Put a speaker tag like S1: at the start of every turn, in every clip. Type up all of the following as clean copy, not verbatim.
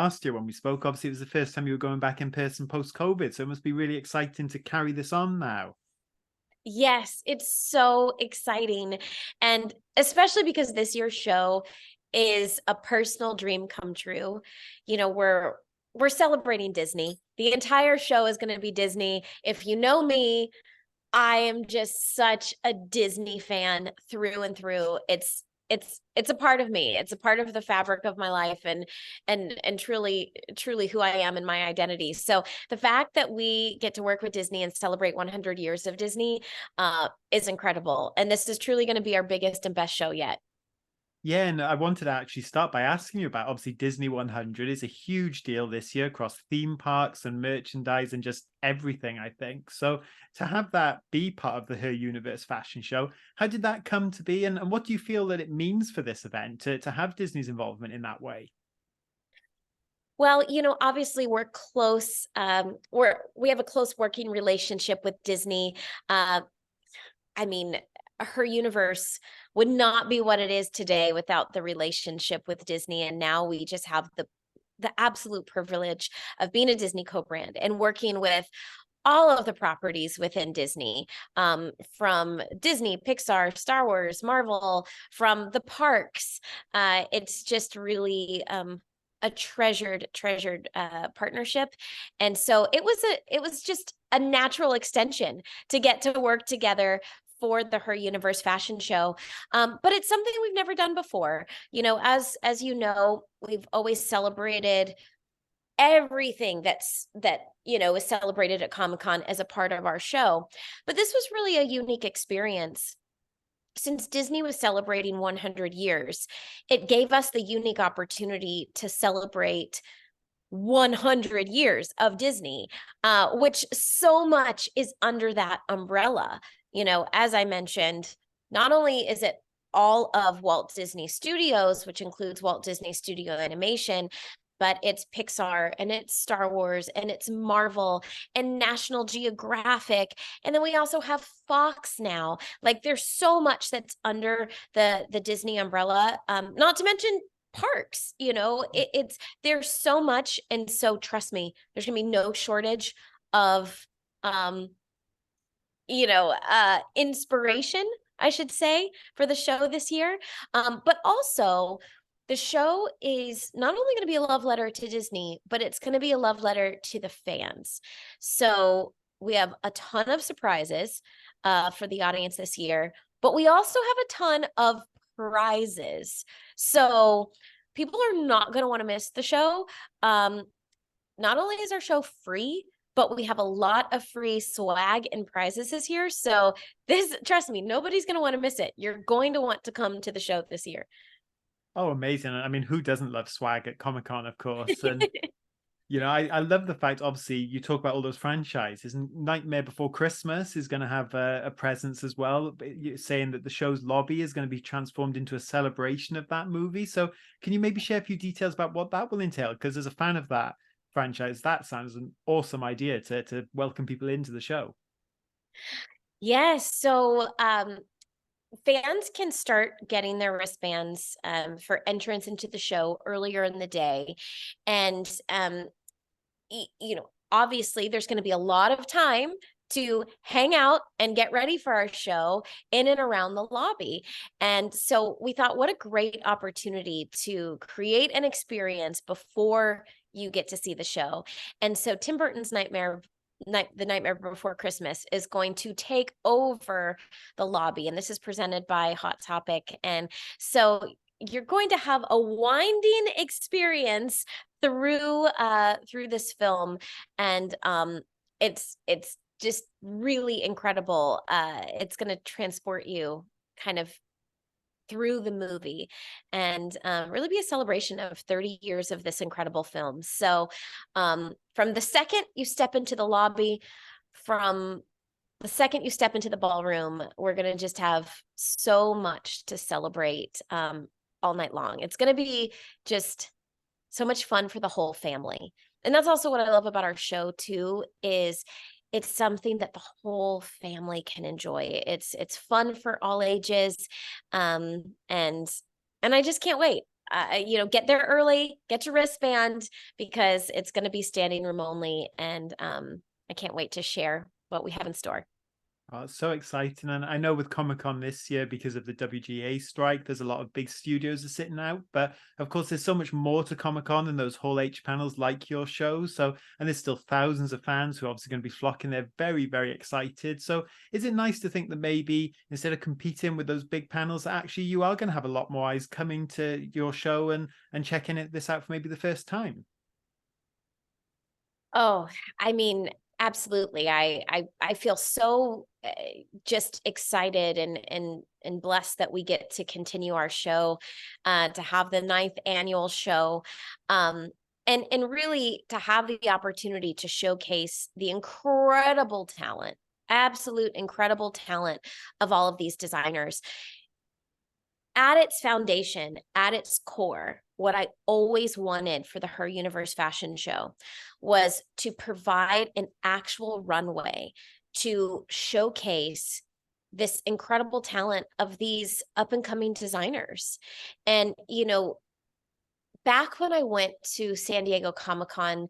S1: last year when we spoke. Obviously, it was the first time you were going back in person post-COVID, so it must be really exciting to carry this on now.
S2: Yes, it's so exciting. And especially because this year's show is a personal dream come true. You know, we're celebrating Disney. The entire show is going to be Disney. If you know me, I am just such a Disney fan through and through. It's a part of me. It's a part of the fabric of my life and truly who I am and my identity. So the fact that we get to work with Disney and celebrate 100 years of Disney is incredible. And this is truly going to be our biggest and best show yet.
S1: Yeah, and I wanted to actually start by asking you about, obviously, Disney 100 is a huge deal this year across theme parks and merchandise and just everything, I think. So to have that be part of the Her Universe fashion show, how did that come to be? And what do you feel that it means for this event to have Disney's involvement in that way?
S2: Well, you know, obviously we're close. We have a close working relationship with Disney. Uh, I mean, her universe would not be what it is today without the relationship with Disney. And now we just have the absolute privilege of being a Disney co-brand and working with all of the properties within Disney, from Disney, Pixar, Star Wars, Marvel, from the parks. It's just really a treasured partnership, and so it was just a natural extension to get to work together for the Her Universe fashion show. But it's something we've never done before. You know, as you know, we've always celebrated everything that you know is celebrated at Comic-Con as a part of our show. But this was really a unique experience. Since Disney was celebrating 100 years, it gave us the unique opportunity to celebrate 100 years of Disney, which so much is under that umbrella. You know, as I mentioned, not only is it all of Walt Disney Studios, which includes Walt Disney Studio Animation, but it's Pixar and it's Star Wars and it's Marvel and National Geographic. And then we also have Fox now. Like there's so much that's under the Disney umbrella. Not to mention parks, you know, it's there's so much. And so trust me, there's gonna be no shortage of um, inspiration, I should say, for the show this year. But also, the show is not only going to be a love letter to Disney, but it's going to be a love letter to the fans. So we have a ton of surprises for the audience this year, but we also have a ton of prizes. So people are not going to want to miss the show. Not only is our show free, but we have a lot of free swag and prizes this year. So this, trust me, nobody's going to want to miss it. You're going to want to come to the show this year.
S1: Oh, amazing. I mean, who doesn't love swag at Comic-Con, of course? And I love the fact, obviously, you talk about all those franchises, and Nightmare Before Christmas is going to have a presence as well, you're saying that the show's lobby is going to be transformed into a celebration of that movie. So can you maybe share a few details about what that will entail? Because as a fan of that franchise, that sounds an awesome idea to welcome people into the show.
S2: Yes. So fans can start getting their wristbands for entrance into the show earlier in the day. And obviously there's going to be a lot of time to hang out and get ready for our show in and around the lobby. And so we thought, what a great opportunity to create an experience before you get to see the show. And so Tim Burton's The Nightmare Before Christmas is going to take over the lobby. And this is presented by Hot Topic. And so you're going to have a winding experience through this film, and it's just really incredible. It's going to transport you kind of through the movie and really be a celebration of 30 years of this incredible film. So from the second you step into the lobby, from the second you step into the ballroom, we're going to just have so much to celebrate all night long. It's going to be just so much fun for the whole family. And that's also what I love about our show too, is it's something that the whole family can enjoy. It's fun for all ages. And I just can't wait. get there early, get your wristband, because it's going to be standing room only. And I can't wait to share what we have in store.
S1: Oh, it's so exciting. And I know with Comic-Con this year, because of the WGA strike, there's a lot of big studios are sitting out. But of course, there's so much more to Comic-Con than those Hall H panels like your show. So, and there's still thousands of fans who are obviously going to be flocking. They're very, very excited. So is it nice to think that maybe instead of competing with those big panels, actually you are going to have a lot more eyes coming to your show and checking this out for maybe the first time?
S2: Oh, I mean, absolutely. I feel so just excited and blessed that we get to continue our show, to have the 9th annual show, and really to have the opportunity to showcase the incredible talent, absolute incredible talent of all of these designers. At its foundation, at its core, what I always wanted for the Her Universe fashion show was to provide an actual runway to showcase this incredible talent of these up and coming designers. And, back when I went to San Diego Comic-Con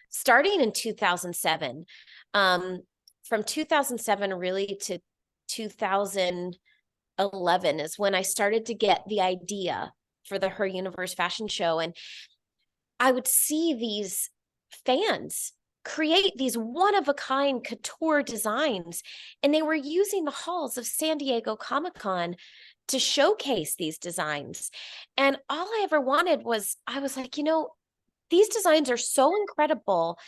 S2: starting in 2007, from 2007 really to 2011 is when I started to get the idea for the Her Universe fashion show. And I would see these fans create these one-of-a-kind couture designs, and they were using the halls of San Diego Comic-Con to showcase these designs. And all I ever wanted was, I was like, these designs are so incredible.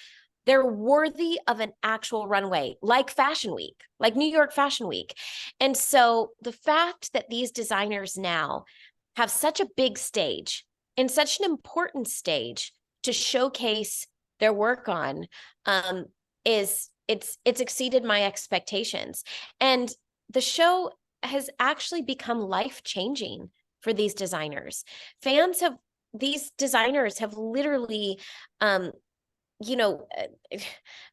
S2: They're worthy of an actual runway, like Fashion Week, like New York Fashion Week. And so the fact that these designers now have such a big stage and such an important stage to showcase their work on, it's exceeded my expectations. And the show has actually become life-changing for these designers. These designers have literally,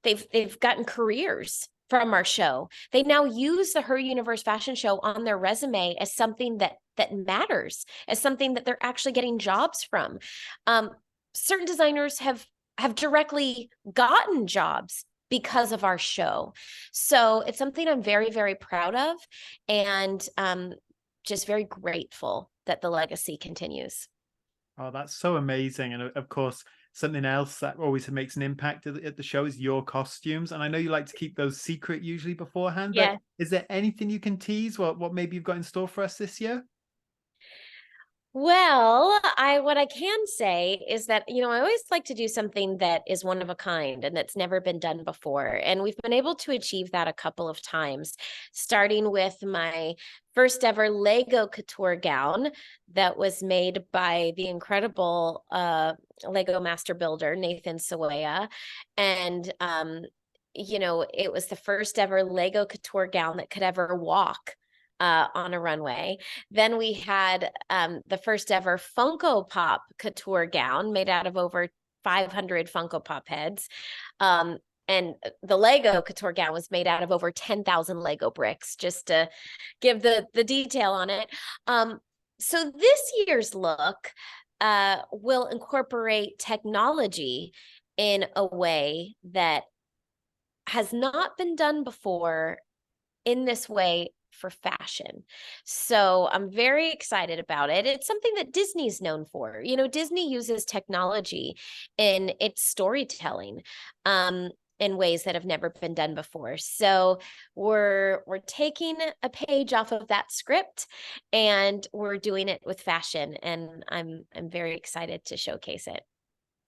S2: they've gotten careers from our show. They now use the Her Universe fashion show on their resume as something that matters, as something that they're actually getting jobs from. Certain designers have directly gotten jobs because of our show. So it's something I'm very, very proud of, and just very grateful that the legacy continues.
S1: Oh, that's so amazing. And of course, something else that always makes an impact at the show is your costumes. And I know you like to keep those secret usually beforehand, but
S2: Yeah.
S1: is there anything you can tease what maybe you've got in store for us this year?
S2: Well, what I can say is that, I always like to do something that is one of a kind and that's never been done before. And we've been able to achieve that a couple of times, starting with my first ever Lego couture gown that was made by the incredible Lego master builder, Nathan Sawaya. And, it was the first ever Lego couture gown that could ever walk on a runway. Then we had the first ever Funko Pop couture gown made out of over 500 Funko Pop heads. And the Lego couture gown was made out of over 10,000 Lego bricks, just to give the detail on it. So this year's look will incorporate technology in a way that has not been done before in this way for fashion. So I'm very excited about it. It's something that Disney's known for. Disney uses technology in its storytelling in ways that have never been done before. So we're taking a page off of that script, and we're doing it with fashion, and I'm very excited to showcase it.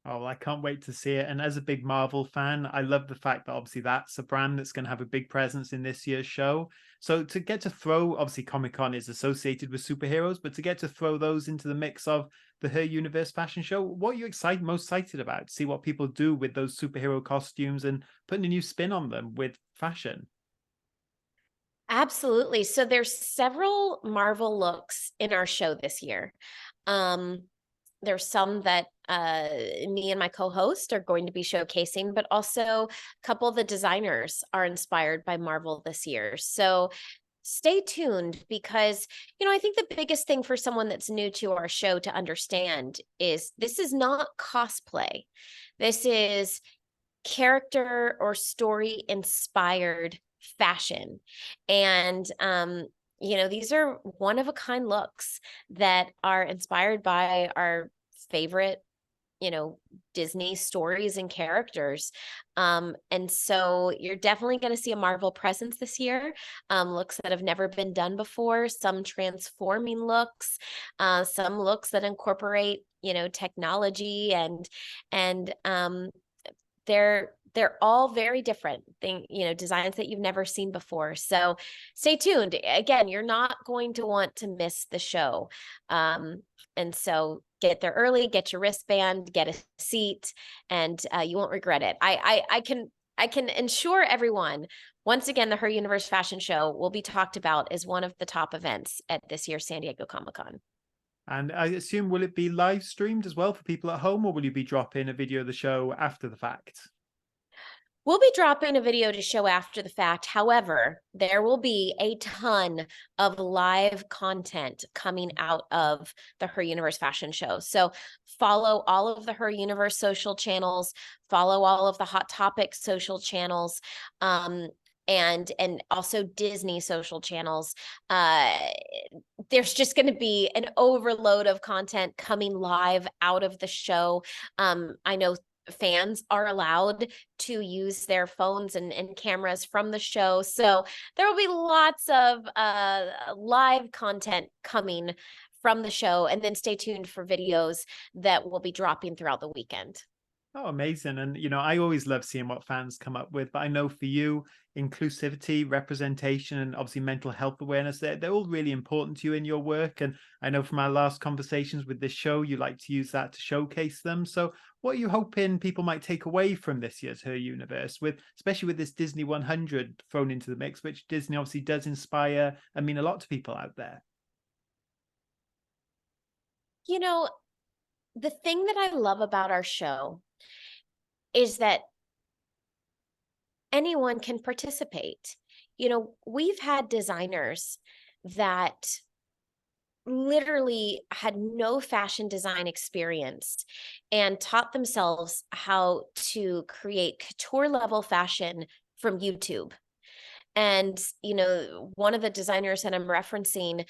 S1: Oh, well, I can't wait to see it. And as a big Marvel fan, I love the fact that obviously that's a brand that's going to have a big presence in this year's show. So to get to throw, obviously Comic-Con is associated with superheroes, but to get to throw those into the mix of the Her Universe fashion show, what are you most excited about? See what people do with those superhero costumes and putting a new spin on them with fashion.
S2: Absolutely. So there's several Marvel looks in our show this year. There's some that me and my co-host are going to be showcasing, but also a couple of the designers are inspired by Marvel this year. So stay tuned because, I think the biggest thing for someone that's new to our show to understand is this is not cosplay. This is character or story inspired fashion. And, these are one of a kind looks that are inspired by our favorite Disney stories and characters. And so you're definitely going to see a Marvel presence this year, looks that have never been done before, some transforming looks, some looks that incorporate, technology and they're all very different designs that you've never seen before. So stay tuned. Again, you're not going to want to miss the show. And so get there early, get your wristband, get a seat, and you won't regret it. I can ensure everyone, once again, the Her Universe Fashion Show will be talked about as one of the top events at this year's San Diego Comic-Con.
S1: And I assume, will it be live streamed as well for people at home, or will you be dropping a video of the show after the fact?
S2: We'll be dropping a video to show after the fact. However, there will be a ton of live content coming out of the Her Universe Fashion Show. So follow all of the Her Universe social channels, follow all of the Hot Topic social channels, and also Disney social channels. There's just going to be an overload of content coming live out of the show. I know fans are allowed to use their phones and cameras from the show. So there will be lots of live content coming from the show, and then stay tuned for videos that will be dropping throughout the weekend.
S1: Oh, amazing. And, I always love seeing what fans come up with, but I know for you, inclusivity, representation, and obviously mental health awareness, they're all really important to you in your work. And I know from our last conversations with this show, you like to use that to showcase them. So what are you hoping people might take away from this year's Her Universe, especially with this Disney 100 thrown into the mix, which Disney obviously does inspire and mean a lot to people out there?
S2: The thing that I love about our show is that anyone can participate. We've had designers that literally had no fashion design experience and taught themselves how to create couture level fashion from YouTube. And, one of the designers that I'm referencing,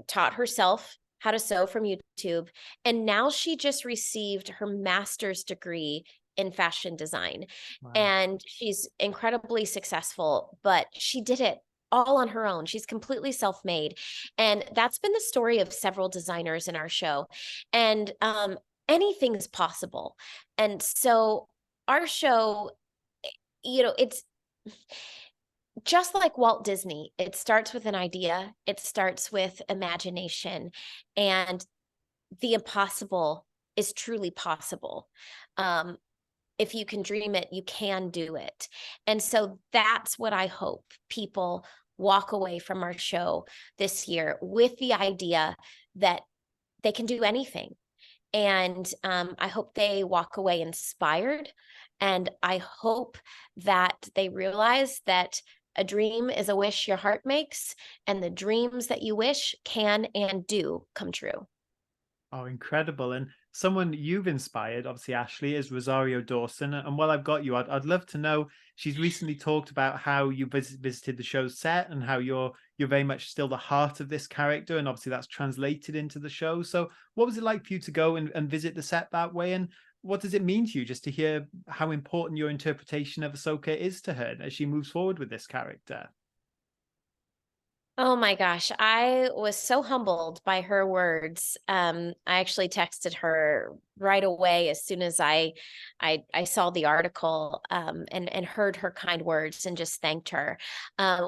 S2: taught herself how to sew from YouTube. And now she just received her master's degree in fashion design.
S1: Wow.
S2: And she's incredibly successful, but she did it all on her own. She's completely self-made. And that's been the story of several designers in our show. And anything's possible. And so our show, it's just like Walt Disney. It starts with an idea. It starts with imagination, and the impossible is truly possible. If you can dream it, you can do it. And so that's what I hope people walk away from our show this year with, the idea that they can do anything. And I hope they walk away inspired. And I hope that they realize that a dream is a wish your heart makes, and the dreams that you wish can and do come true.
S1: Oh, incredible. And someone you've inspired, obviously, Ashley, is Rosario Dawson. And while I've got you, I'd love to know, she's recently talked about how you visited the show's set and how you're very much still the heart of this character. And obviously that's translated into the show. So what was it like for you to go and visit the set that way? And what does it mean to you just to hear how important your interpretation of Ahsoka is to her as she moves forward with this character?
S2: Oh my gosh, I was so humbled by her words. I actually texted her right away as soon as I saw the article, and heard her kind words and just thanked her.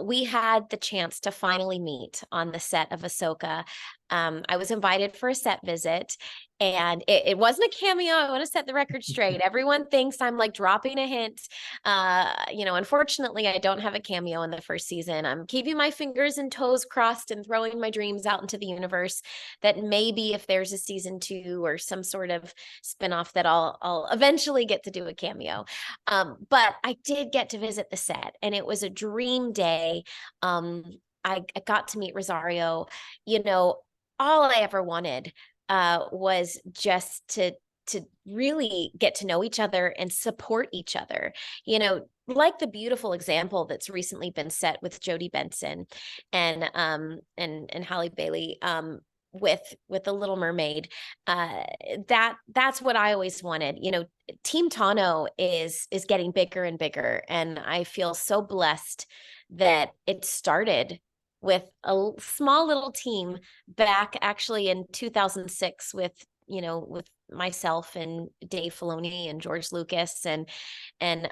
S2: We had the chance to finally meet on the set of Ahsoka. I was invited for a set visit, and it wasn't a cameo. I want to set the record straight. Everyone thinks I'm like dropping a hint. Unfortunately, I don't have a cameo in the first season. I'm keeping my fingers and toes crossed and throwing my dreams out into the universe that maybe if there's a season 2 or some sort of spinoff that I'll eventually get to do a cameo. But I did get to visit the set, and it was a dream day. I got to meet Rosario. You know, all I ever wanted was just to really get to know each other and support each other. You know, like the beautiful example that's recently been set with Jodie Benson and Halle Bailey with the Little Mermaid. That's what I always wanted. You know, Team Tano is getting bigger and bigger, and I feel so blessed that it started with a small little team back actually in 2006 with myself and Dave Filoni and George Lucas and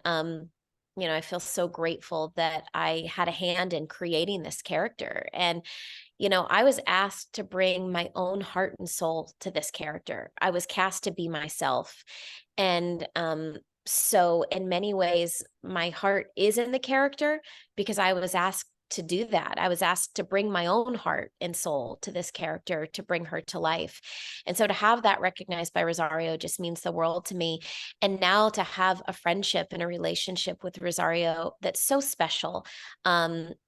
S2: I feel so grateful that I had a hand in creating this character. And I was asked to bring my own heart and soul to this character. I was cast to be myself. And so in many ways, my heart is in the character because I was asked to do that. I was asked to bring my own heart and soul to this character, to bring her to life. And so to have that recognized by Rosario just means the world to me. And now to have a friendship and a relationship with Rosario that's so special.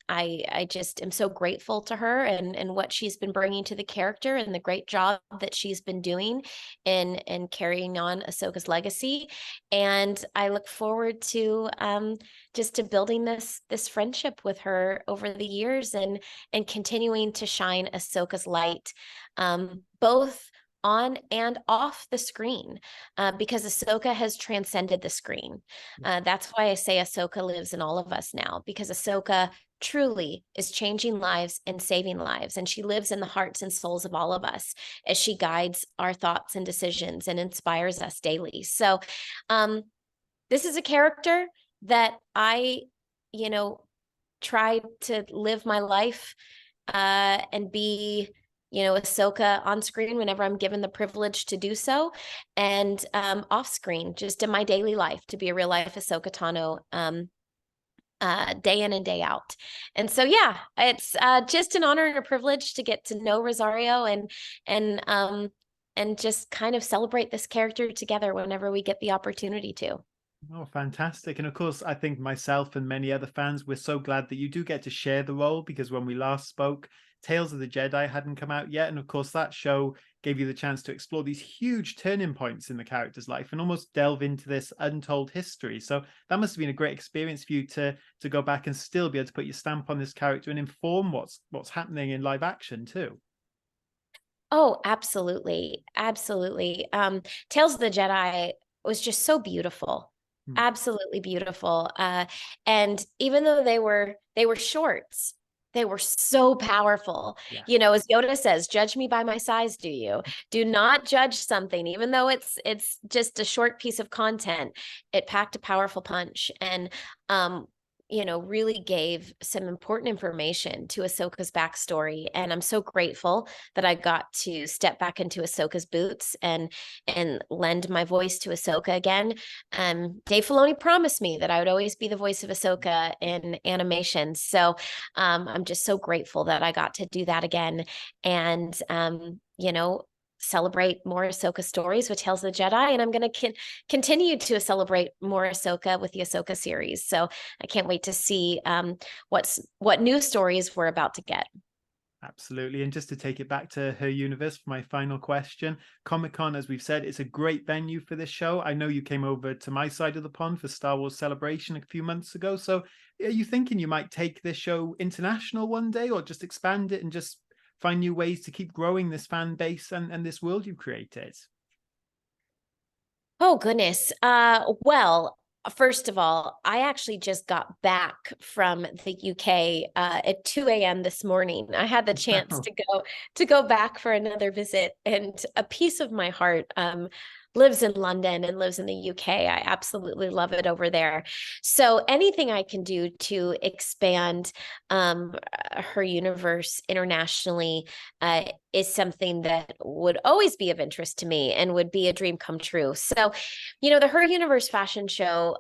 S2: I just am so grateful to her and what she's been bringing to the character and the great job that she's been doing in carrying on Ahsoka's legacy. And I look forward to just to building this friendship with her over the years and continuing to shine Ahsoka's light, both on and off the screen, because Ahsoka has transcended the screen. That's why I say Ahsoka lives in all of us now, because Ahsoka truly is changing lives and saving lives. And she lives in the hearts and souls of all of us as she guides our thoughts and decisions and inspires us daily. So this is a character that I, try to live my life and be, Ahsoka on screen whenever I'm given the privilege to do so, and off screen, just in my daily life, to be a real life Ahsoka Tano, day in and day out. And so, yeah, it's just an honor and a privilege to get to know Rosario and just kind of celebrate this character together whenever we get the opportunity to.
S1: Oh, fantastic. And of course, I think myself and many other fans, we're so glad that you do get to share the role, because when we last spoke, Tales of the Jedi hadn't come out yet. And of course, that show gave you the chance to explore these huge turning points in the character's life and almost delve into this untold history. So that must have been a great experience for you to go back and still be able to put your stamp on this character and inform what's happening in live action too.
S2: Oh, absolutely. Absolutely. Tales of the Jedi was just so beautiful. Absolutely beautiful. And even though they were shorts, they were so powerful.
S1: Yeah.
S2: As Yoda says, judge me by my size, do you? Do not judge something, even though it's just a short piece of content. It packed a powerful punch and really gave some important information to Ahsoka's backstory. And I'm so grateful that I got to step back into Ahsoka's boots and lend my voice to Ahsoka again. Dave Filoni promised me that I would always be the voice of Ahsoka in animation. So I'm just so grateful that I got to do that again. And, celebrate more Ahsoka stories with Tales of the Jedi, and I'm going to continue to celebrate more Ahsoka with the Ahsoka series. So I can't wait to see what new stories we're about to get.
S1: Absolutely. And just to take it back to her universe for my final question, Comic-Con, as we've said, it's a great venue for this show. I know you came over to my side of the pond for Star Wars Celebration a few months ago. So are you thinking you might take this show international one day, or just expand it and just find new ways to keep growing this fan base and this world you've created?
S2: Oh, goodness. Well, first of all, I actually just got back from the UK at 2 a.m. this morning. I had the chance to go back for another visit, and a piece of my heart lives in London and lives in the UK. I absolutely love it over there. So anything I can do to expand her universe internationally is something that would always be of interest to me and would be a dream come true. So, the Her Universe fashion show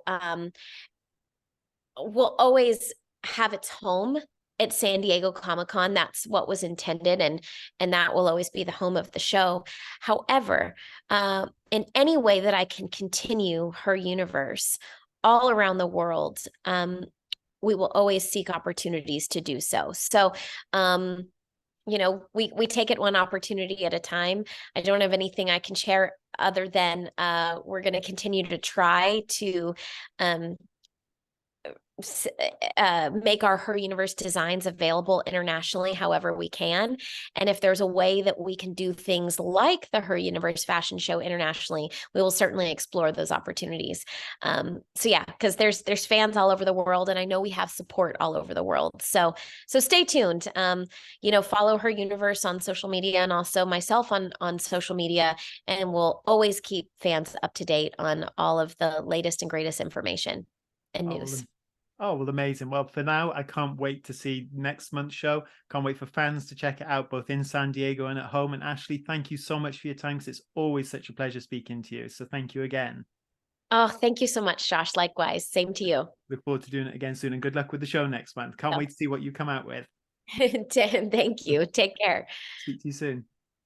S2: will always have its home at San Diego Comic-Con. That's what was intended, and that will always be the home of the show. However, in any way that I can continue her universe all around the world, we will always seek opportunities to do so. So, you know, we take it one opportunity at a time. I don't have anything I can share other than we're going to continue to try to make our Her Universe designs available internationally however we can. And if there's a way that we can do things like the Her Universe fashion show internationally, we will certainly explore those opportunities. So yeah, because there's fans all over the world, and I know we have support all over the world. So stay tuned. You know, follow Her Universe on social media, and also myself on social media, and we'll always keep fans up to date on all of the latest and greatest information and news.
S1: Oh, well, amazing. Well, for now, I can't wait to see next month's show. Can't wait for fans to check it out, both in San Diego and at home. And Ashley, thank you so much for your time, because it's always such a pleasure speaking to you. So thank you again.
S2: Oh, thank you so much, Josh. Likewise. Same to you.
S1: Look forward to doing it again soon, and good luck with the show next month. Can't wait to see what you come out with.
S2: Thank you. Take care.
S1: Speak to you soon.